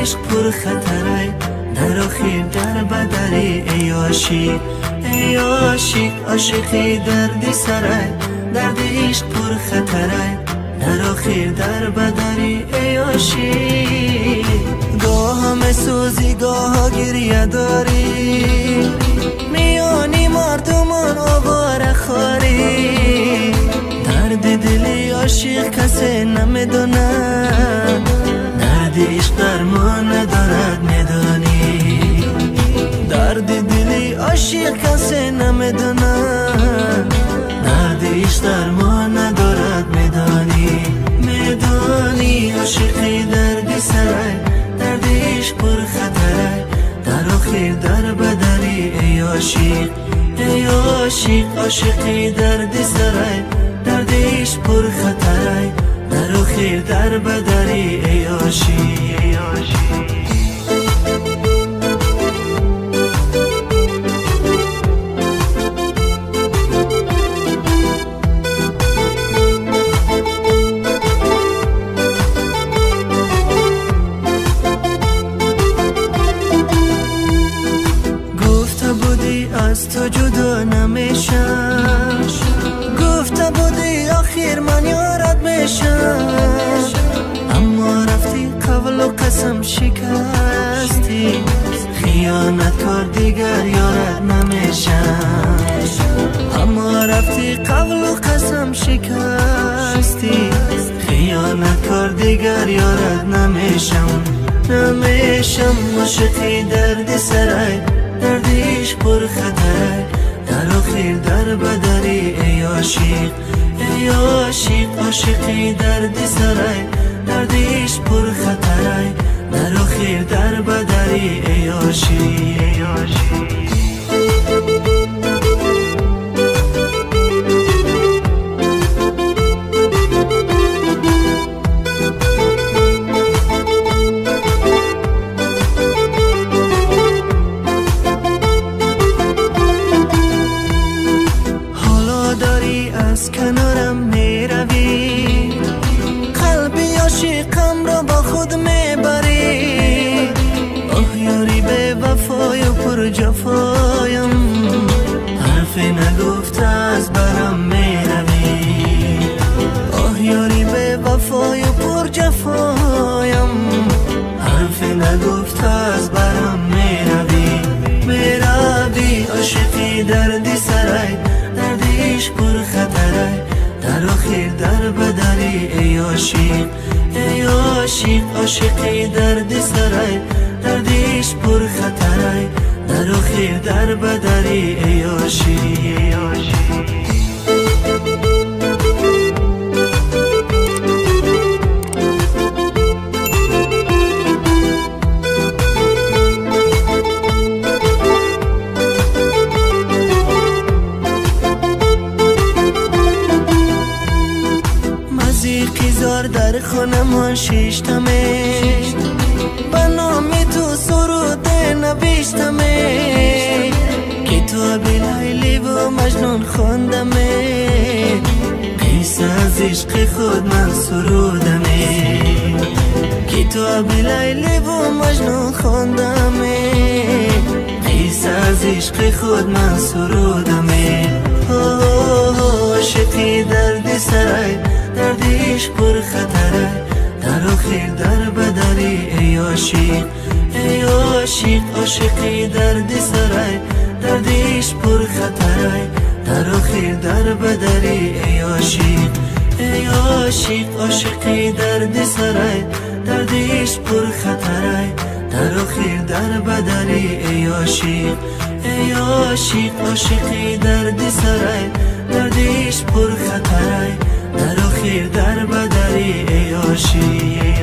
عشق پر خطره، در آخر در بدری ای عاشق، ای عاشق عاشقی درد سره، درد عشق پر خطره، در آخر در بدری ای عاشق. گاه همه سوزی گاه گریه داری، میانی مردمان آواره خاری، درد دلی عاشق کسی نمیدونه، درد عشق درمان ندارد میدانی، درد دلی عاشق کسی نمیدونه، درد عشق درمان ندارد میدانی، میدانی عاشقی درد سره، درد عشق پر خطره، در آخر در بدری ای عاشق، ای عاشق عاشقی درد سره، درد عشق پر خطره، در آخر در بدری ای عاشق، ای عاشق. از تو جدا نمیشم، گفته بودی آخر من یارت میشم، اما رفتی قول و قسم شکستی، خیانت کار دیگر یارت نمیشم، اما رفتی قول و قسم شکستی، خیانت کار دیگر یارت نمیشم، نمیشم عاشقی درد سره، درد عشق پر خطره، در آخر در بدری ای عاشق، ای عاشق عاشقی درد سره، درد عشق پر خطره، در آخر در بدری ای عاشق، ای عاشق. از کنارم میروی، قلبی عاشقم را با خود میبری، آه یاری به وفای و پر جفایم، حرفی نگفته از برم میروی، آه یاری به وفای و پر جفایم، حرفی نگفته از برم میروی، میروی عاشقی درد سره، درد عشق پر خطره، در آخر در بدری ای عاشق، ای عاشق عاشقی درد سره، درد عشق پر خطره، در آخر در بدری ای عاشق، ای عاشق. زار در خانمان شیشتمه، به نام تو سروده نوشتمه، کتاب لیلی و مجنون خواندمه، قصه از عشق خود من سرودمه، کتاب لیلی و مجنون خواندمه، قصه از عشق خود من سرودمه، عاشقی درد سره، درد عشق پر خطره، در آخر در بدری ای عاشق، ای عاشق عاشقی درد سره، درد عشق پر خطره، در آخر در بدری ای عاشق، ای عاشق عاشقی درد سره، درد عشق پر خطره، در آخر در بدری ای عاشق، ای عاشق عاشقی درد سره، درد عشق پر خطره، در آخر در بدری ای عاشق.